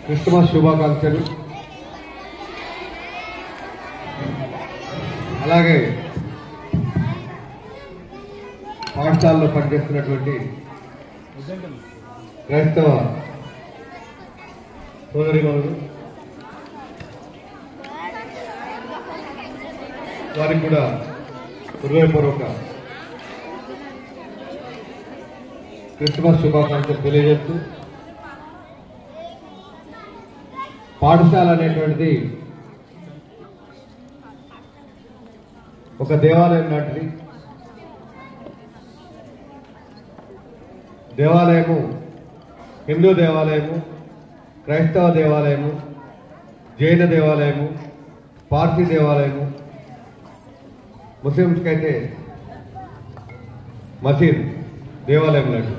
Christmas శుభాకాంక్షలు. అలాగే పాఠశాలలో పనిచేస్తున్నటువంటి క్రైస్తవ సోదరిమణులు వారికి కూడా హృదయపూర్వక క్రిస్మస్ శుభాకాంక్షలు తెలియజేస్తూ, పాఠశాల అనేటువంటిది ఒక దేవాలయం లాంటిది. దేవాలయము హిందూ దేవాలయము, క్రైస్తవ దేవాలయము, జైన దేవాలయము, పార్సీ దేవాలయము, ముస్లింస్కి అయితే మసీద్ దేవాలయం లాంటిది.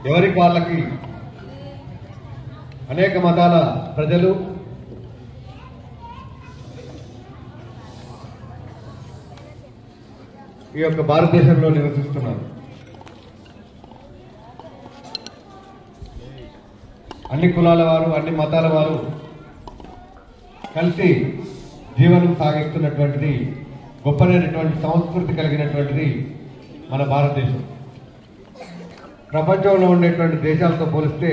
ఎవరికి వాళ్ళకి అనేక మతాల ప్రజలు ఈ యొక్క భారతదేశంలో నివసిస్తున్నారు. అన్ని కులాల వారు, అన్ని మతాల వారు కలిసి జీవనం సాగిస్తున్నటువంటిది, గొప్పనైనటువంటి సంస్కృతి కలిగినటువంటిది మన భారతదేశం. ప్రపంచంలో ఉండేటువంటి దేశాలతో పోలిస్తే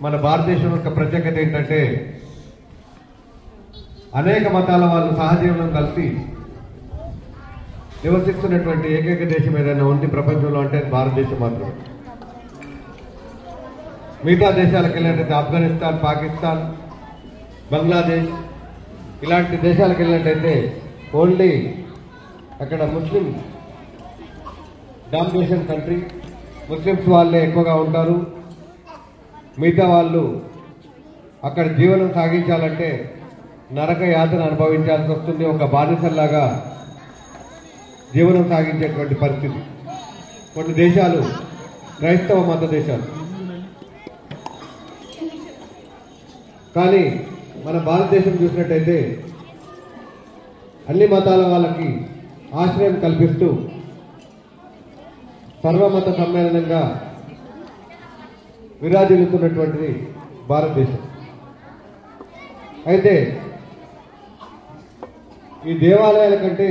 మన భారతదేశం యొక్క ప్రత్యేకత ఏంటంటే, అనేక మతాల వాళ్ళు సహజీవనం కలిసి నివసిస్తున్నటువంటి ఏకైక దేశం ఏదైనా ఉంది ప్రపంచంలో అంటే భారతదేశం మాత్రమే. మిగతా దేశాలకు వెళ్ళినట్టయితే ఆఫ్ఘనిస్తాన్, పాకిస్తాన్, బంగ్లాదేశ్ ఇలాంటి దేశాలకు వెళ్ళినట్టయితే ఓన్లీ అక్కడ ముస్లిం డామినేషన్ కంట్రీ, ముస్లిమ్స్ వాళ్ళే ఎక్కువగా ఉంటారు. మిగతా వాళ్ళు అక్కడ జీవనం సాగించాలంటే నరక యాతన అనుభవించాల్సి వస్తుంది. ఒక బానిసల్లాగా జీవనం సాగించేటువంటి పరిస్థితి. కొన్ని దేశాలు క్రైస్తవ మత దేశాలు, కానీ మన భారతదేశం చూసినట్టయితే అన్ని మతాల వాళ్ళకి ఆశ్రయం కల్పిస్తూ సర్వమత సమ్మేళనంగా విరాజిల్లుతున్నటువంటిది భారతదేశం. అయితే ఈ దేవాలయాల కంటే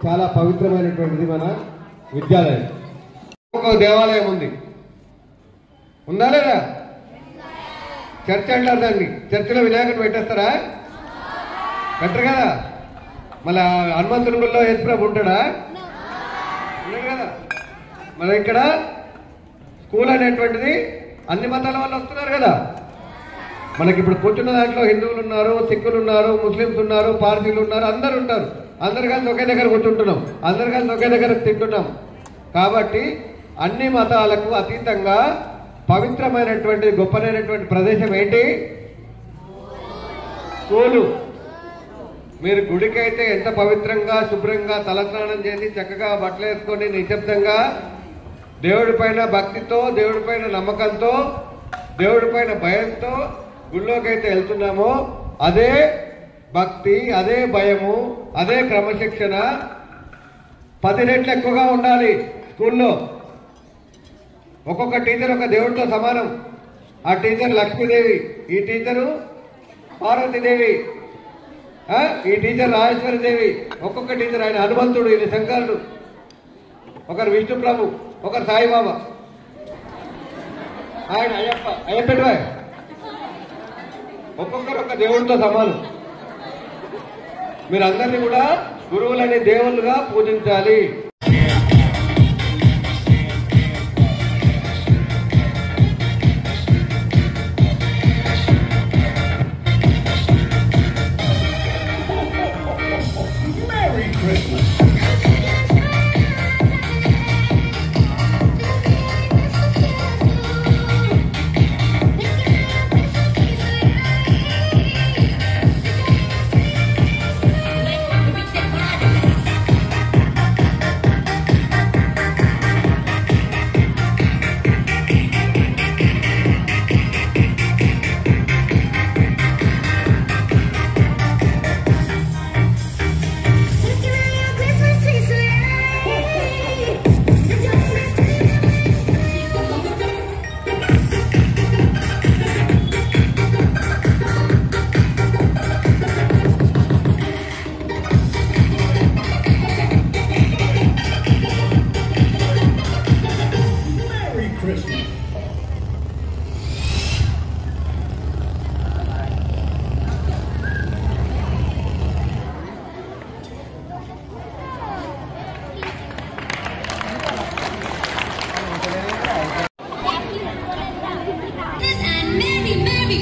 చాలా పవిత్రమైనటువంటిది మన విద్యాలయం. ఒక దేవాలయం ఉంది, ఉందా లేదా? చర్చ్ అంటారు దాన్ని. చర్చిలో వినాయకుడు పెట్టేస్తారా? పెట్టరు కదా. మళ్ళా హనుమంతుని గుళ్ళో యేసుప్రభు ఉంటాడా? ఉన్నాడు కదా. మన ఇక్కడ స్కూల్ అనేటువంటిది అన్ని మతాల వాళ్ళు వస్తున్నారు కదా. మనకి ఇప్పుడు కూర్చున్న దాంట్లో హిందువులు ఉన్నారు, సిక్కులు ఉన్నారు, ముస్లింస్ ఉన్నారు, పార్సీలు ఉన్నారు, అందరు ఉంటారు. అందరు కలిసి ఒకే దగ్గర కూర్చుంటున్నాం, అందరు కలిసి ఒకే దగ్గర తింటున్నాం. కాబట్టి అన్ని మతాలకు అతీతంగా పవిత్రమైనటువంటి గొప్పనైనటువంటి ప్రదేశం ఏంటి? స్కూలు. మీరు గుడికైతే ఎంత పవిత్రంగా శుభ్రంగా తలస్నానం చేసి చక్కగా బట్టలు వేసుకొని నిశ్శబ్దంగా దేవుడి పైన భక్తితో, దేవుడి పైన నమ్మకంతో, దేవుడి పైన భయంతో గుళ్ళోకైతే వెళ్తున్నామో అదే భక్తి, అదే భయము, అదే క్రమశిక్షణ 10 రెట్లు ఎక్కువగా ఉండాలి స్కూల్లో. ఒక్కొక్క టీచర్ ఒక దేవుడితో సమానం. ఆ టీచర్ లక్ష్మీదేవి, ఈ టీచరు పార్వతీదేవి, ఈ టీచర్ రాజేశ్వరిదేవి, ఒక్కొక్క టీచర్ ఆయన హనుమంతుడు, ఈయన శంకరుడు, ఒకరు విష్ణు ప్రభు, ఒకరు సాయిబాబా, ఆయన అయ్యప్ప. ఒక్కొక్కరు ఒక దేవుడితో సమానం. మీరందరినీ కూడా గురువులని దేవుళ్ళుగా పూజించాలి. Cha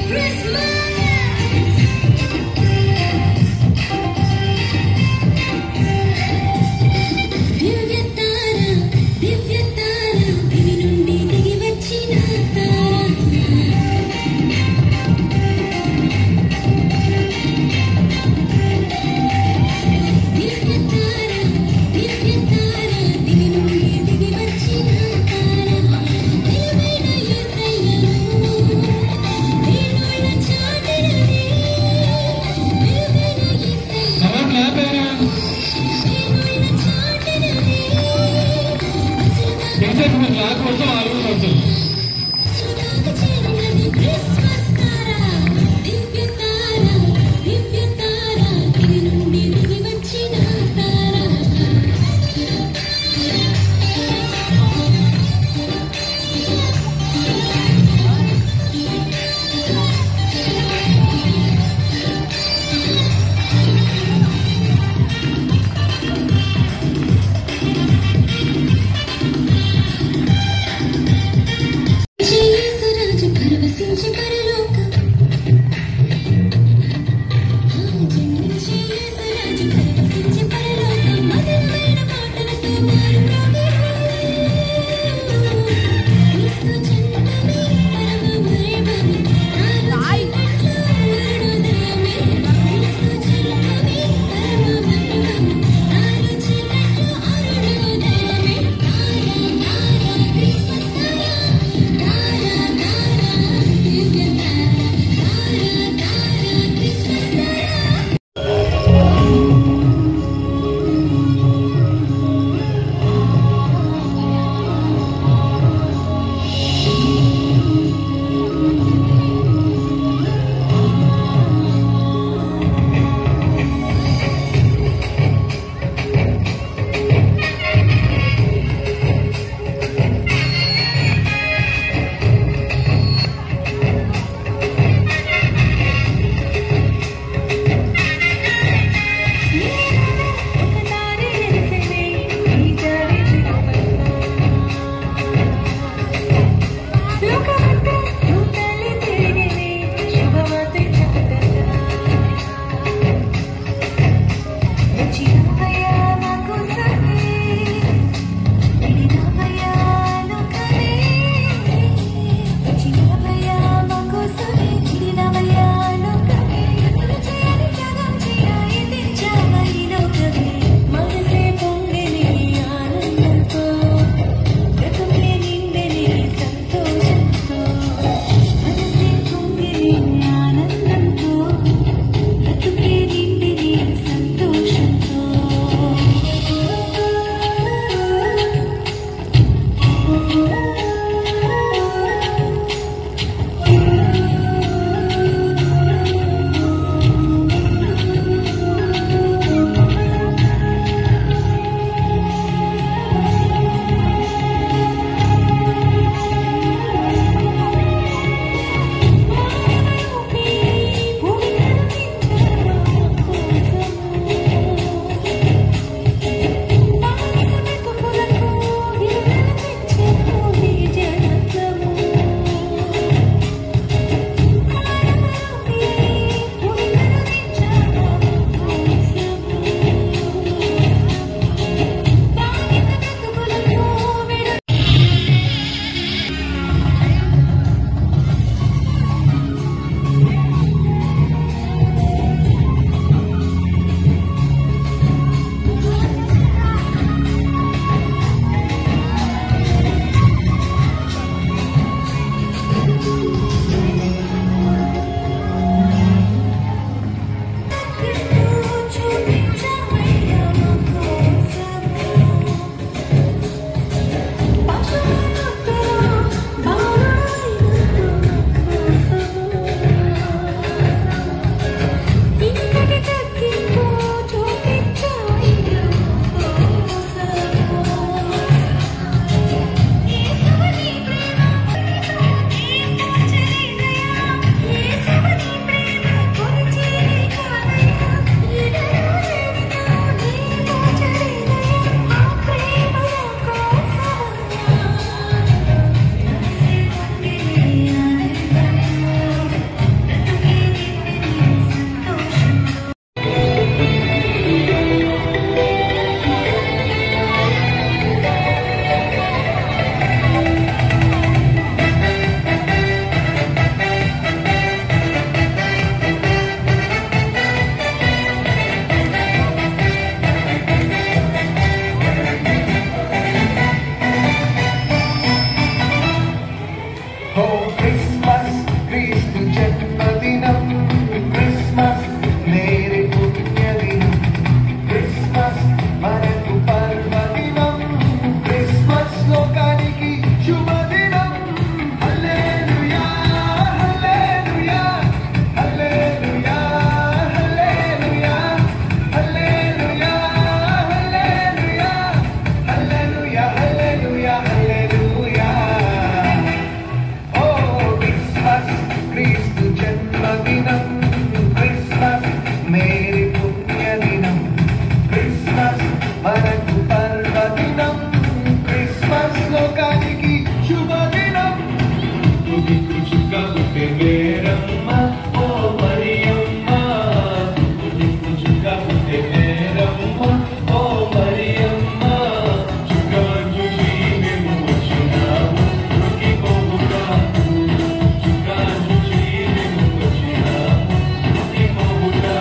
క్రీస్తు జన్మదినం క్రిస్మస్ మేరీ పుణ్యదినం క్రిస్మస్ మనకు పర్వదినం క్రిస్మస్ లోకానికి శుభదినం చుక్క పుట్టే మేరమ్మ ఓ మరియమ్మ చుక్క పుట్టే మేరమ్మ ఓ మరియమ్మ చుక్క చూసి మేము వచ్చినాము రుకిపోవుగా చుక్క చూసి మేము వచ్చినాము రుకిపోవుగా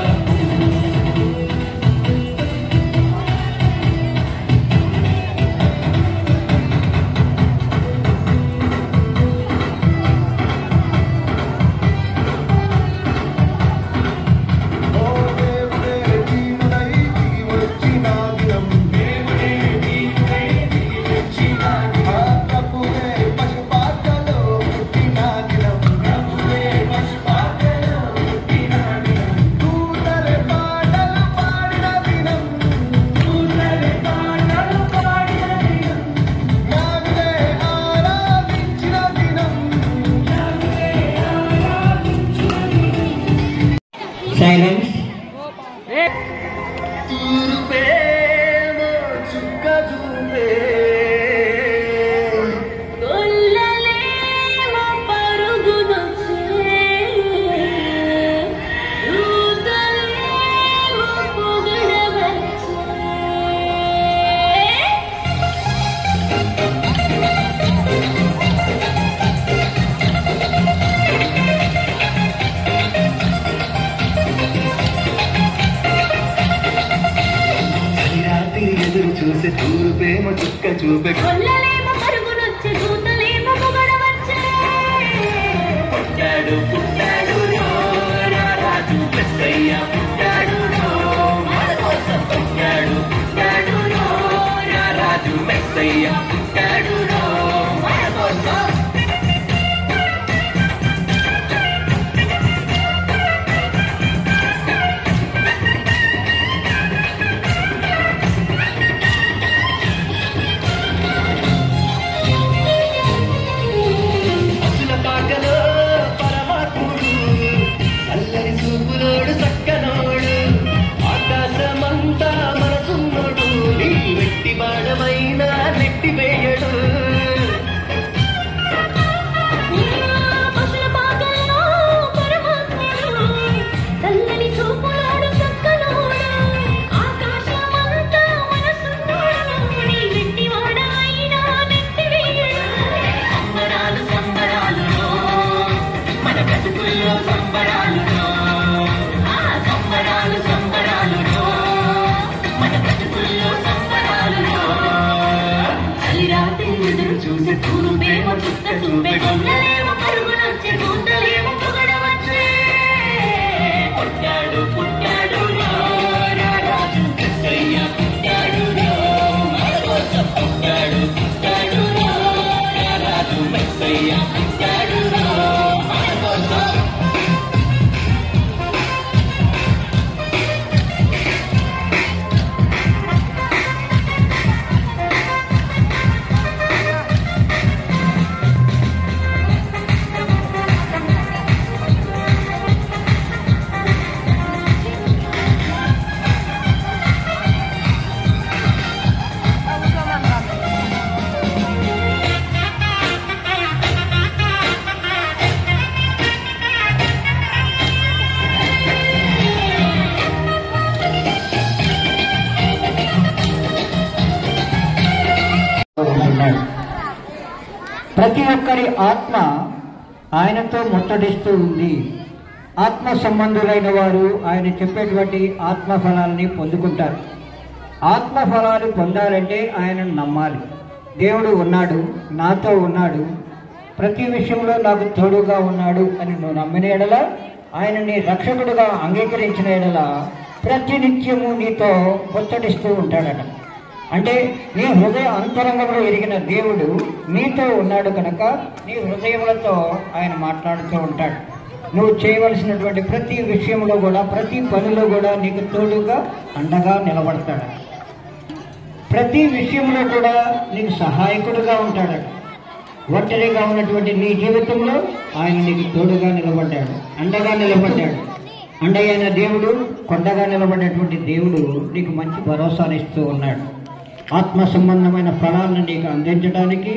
Silence. చూసే చూపేమో చుక్క చూపే పుట్టాడు పుట్టాడు రాజు మెస్సయ్య పుట్టాడు మన కోసం పుట్టాడు పుట్టాడు రాజు మెస్సయ్య పుట్టాడు మన కోసం చూసే చూపేమో చుక్క చూపే గొల్లలేమో పరుగునొచ్చే గూతలేమో పొగడవచ్చే పుట్టాడు పుట్టాడు రాజు మెస్సయ్య పుట్టాడు మన కోసం పుట్టాడు పుట్టాడు రాజు మెస్సయ్య పుట్టాడు మన కోసం ప్రతి ఒక్కరి ఆత్మ ఆయనతో ముట్టడిస్తూ ఉంది. ఆత్మ సంబంధులైన వారు ఆయన చెప్పేటువంటి ఆత్మ ఫలాలని పొందుకుంటారు. ఆత్మ ఫలాలు పొందాలంటే ఆయనను నమ్మాలి. దేవుడు ఉన్నాడు, నాతో ఉన్నాడు, ప్రతి విషయంలో నాకు తోడుగా ఉన్నాడు అని నువ్వు నమ్మిన ఎడల, ఆయన నీ రక్షకుడుగా అంగీకరించిన ఎడల ప్రతినిత్యము నీతో ముట్టడిస్తూ ఉంటాడట. అంటే నీ హృదయ అంతరంగంలో ఎరిగిన దేవుడు నీతో ఉన్నాడు కనుక నీ హృదయములతో ఆయన మాట్లాడుతూ ఉంటాడు. నువ్వు చేయవలసినటువంటి ప్రతి విషయంలో కూడా, ప్రతి పనిలో కూడా నీకు తోడుగా అండగా నిలబడతాడు. ప్రతి విషయంలో కూడా నీకు సహాయకుడుగా ఉంటాడు. ఒంటరిగా ఉన్నటువంటి నీ జీవితంలో ఆయన నీకు తోడుగా నిలబడ్డాడు, అండగా నిలబడ్డాడు. అండైన దేవుడు, కొండగా నిలబడినటువంటి దేవుడు నీకు మంచి భరోసానిస్తూ ఉన్నాడు. ఆత్మ సంబంధమైన ఫలాలను నీకు అందించడానికి,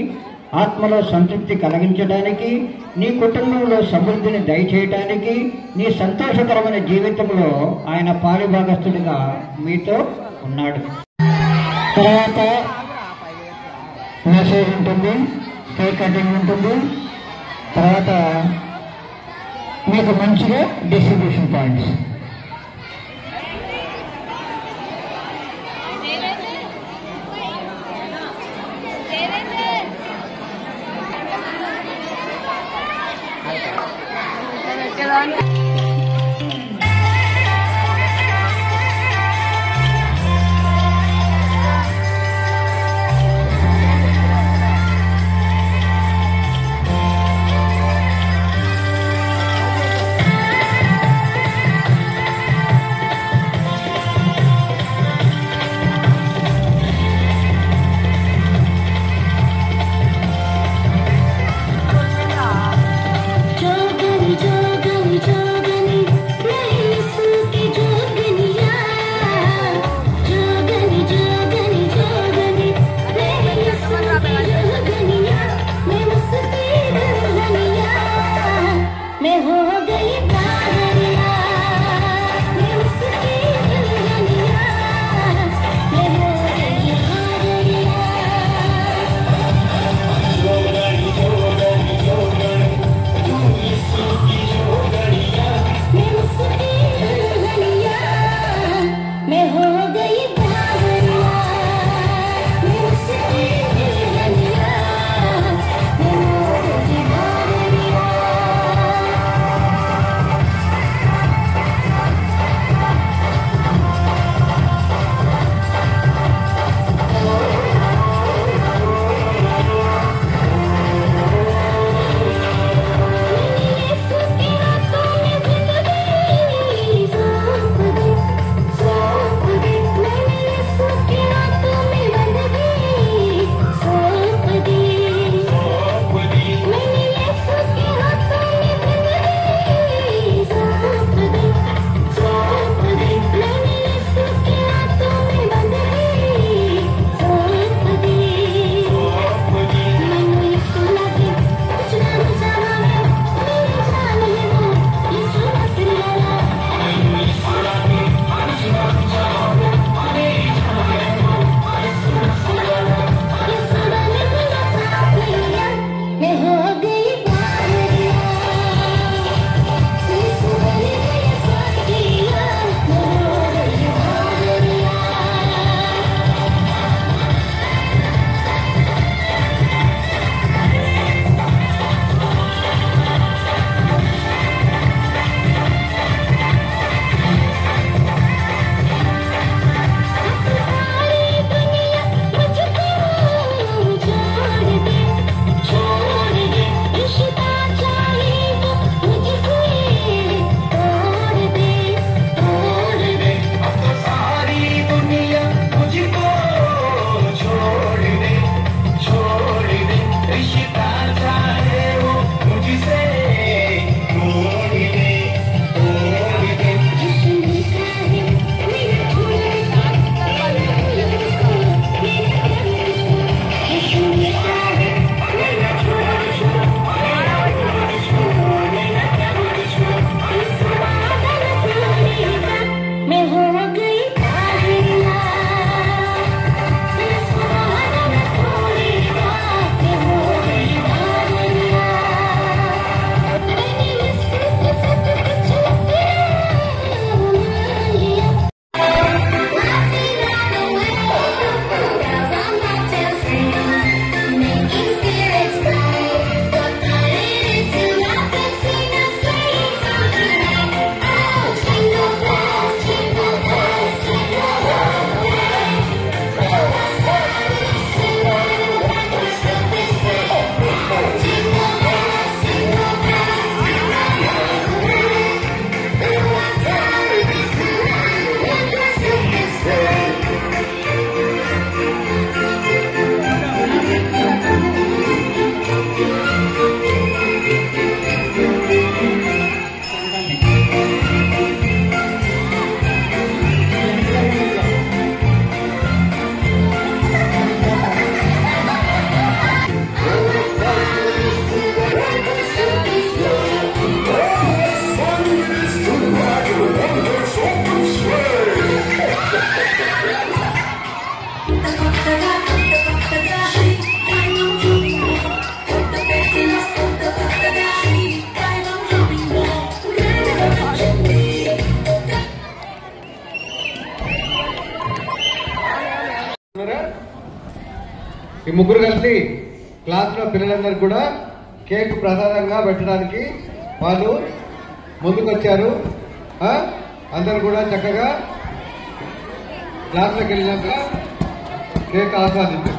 ఆత్మలో సంతృప్తి కలిగించడానికి, నీ కుటుంబంలో సమృద్ధిని దయచేయటానికి, నీ సంతోషకరమైన జీవితంలో ఆయన పాలుభాగస్తుడిగా మీతో ఉన్నాడు. తర్వాత మెసేజ్ ఉంటుంది, కేక్ కటింగ్ ఉంటుంది, తర్వాత మీకు మంచిగా డిస్ట్రిబ్యూషన్ పాయింట్స్. ఈ ముగ్గురు కలిసి క్లాస్లో పిల్లలందరికీ కూడా కేక్ ప్రసాదంగా పెట్టడానికి వాళ్ళు ముందుకొచ్చారు. అందరూ కూడా చక్కగా క్లాస్లోకి వెళ్ళినాక cake ఆస్వాదించారు.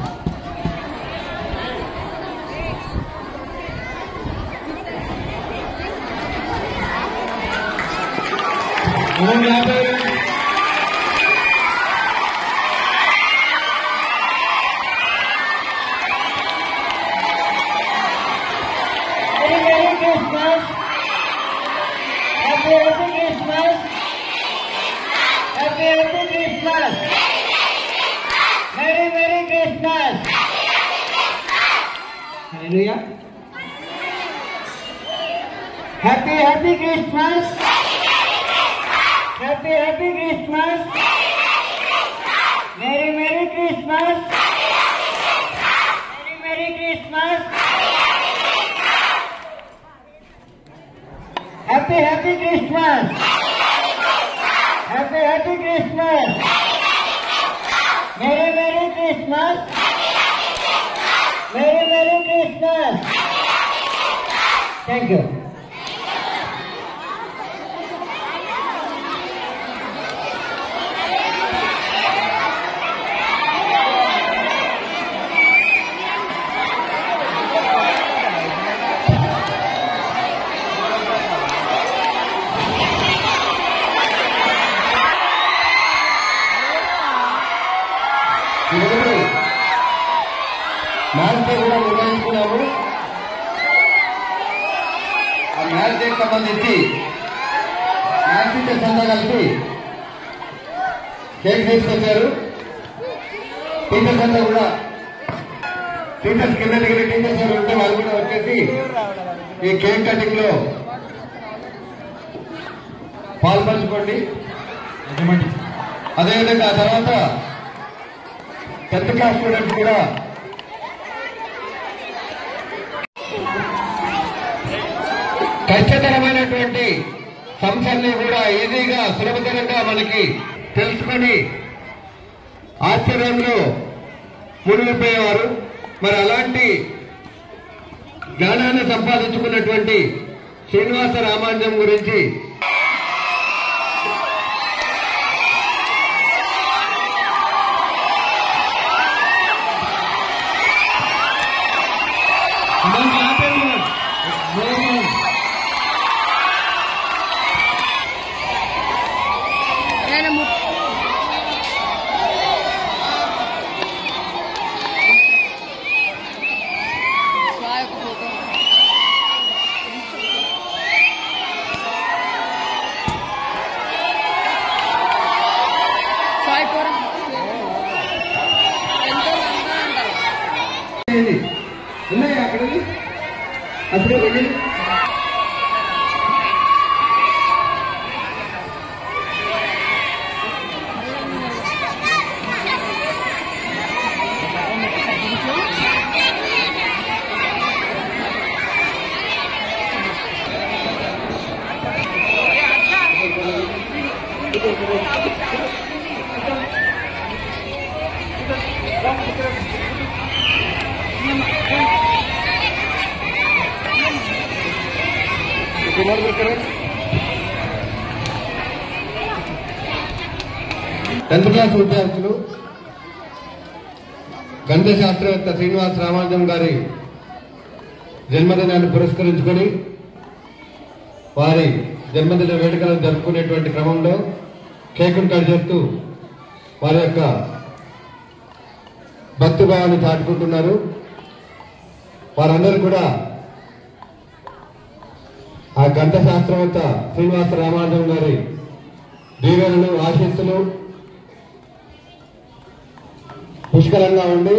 Happy Christmas. Happy Christmas. Merry Christmas. Merry Christmas. Happy Christmas. Happy Christmas. Merry Christmas. Merry Christmas. Thank you. Match కూడా నిర్వహించుకున్నాము. ఆ మ్యాచ్ కి సంబంధించి మ్యాచ్ టీచర్స్ అంతా కలిసి కేక్ తీసుకొచ్చారు. టీచర్స్ అంతా కూడా టీచర్స్ కింద దిగిన టీచర్స్ ఎవరు ఉంటే వాళ్ళు కూడా వచ్చేసి ఈ కేక్ కటింగ్ లో పాల్పంచుకోండి. అదేవిధంగా ఆ తర్వాత 10th క్లాస్ స్టూడెంట్స్ కూడా కష్టతరమైనటువంటి సంస్థల్ని కూడా ఈజీగా సులభతరంగా మనకి తెలుసుకొని ఆశ్చర్యంలో మునిగిపోయేవారు. మరి అలాంటి జ్ఞానాన్ని సంపాదించుకున్నటువంటి శ్రీనివాస రామానుజం గురించి ఉన్నాయా అక్కడ అప్పుడే వెళ్ళి టెన్త్ క్లాస్ విద్యార్థులు గణిత శాస్త్రవేత్త శ్రీనివాస రామానుజం గారి జన్మదినాన్ని పురస్కరించుకొని వారి జన్మదిన వేడుకలను జరుపుకునేటువంటి క్రమంలో కేకును కట్ చేస్తూ వారి యొక్క భక్తిభావాన్ని చాటుకుంటున్నారు. వారందరూ కూడా ఆ గణిత శాస్త్రవేత్త శ్రీనివాస రామానుజం గారి దీవెనలు ఆశీస్సులు పుష్కలంగా ఉండి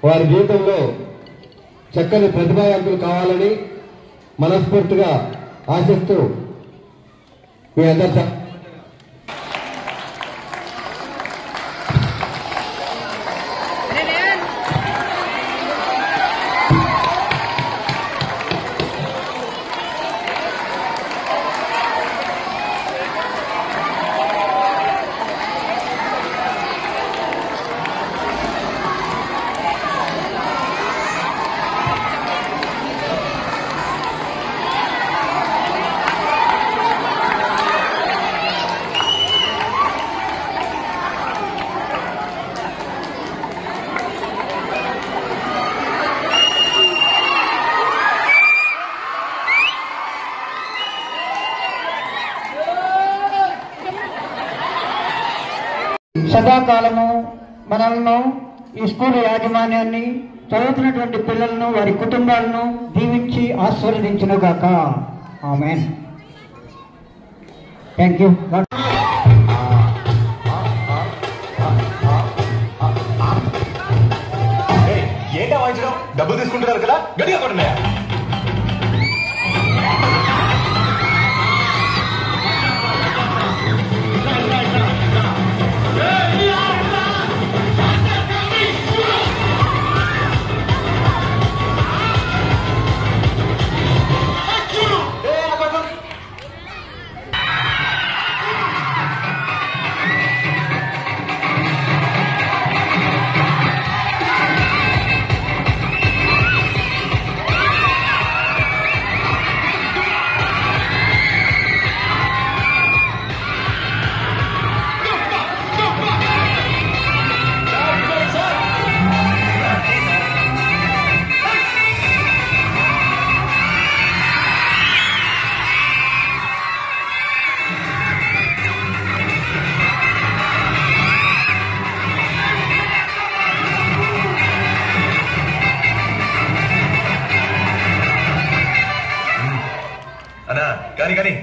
వారి జీవితంలో చక్కని ప్రతిభావంతులు కావాలని మనస్ఫూర్తిగా ఆశిస్తూ మీ అందరూ సదాకాలము మనల్ని ఈ స్కూల్ యాజమాన్యాన్ని చదువుతున్నటువంటి పిల్లలను వారి కుటుంబాలను దీవించి ఆశీర్వదించునుగాక. ఆమేన్. Thank you. ఏంటా వాయించడం? డబ్బులు తీసుకుంటున్నారు కదా, గట్టిగా కొట్టలే. అన్నా కానీ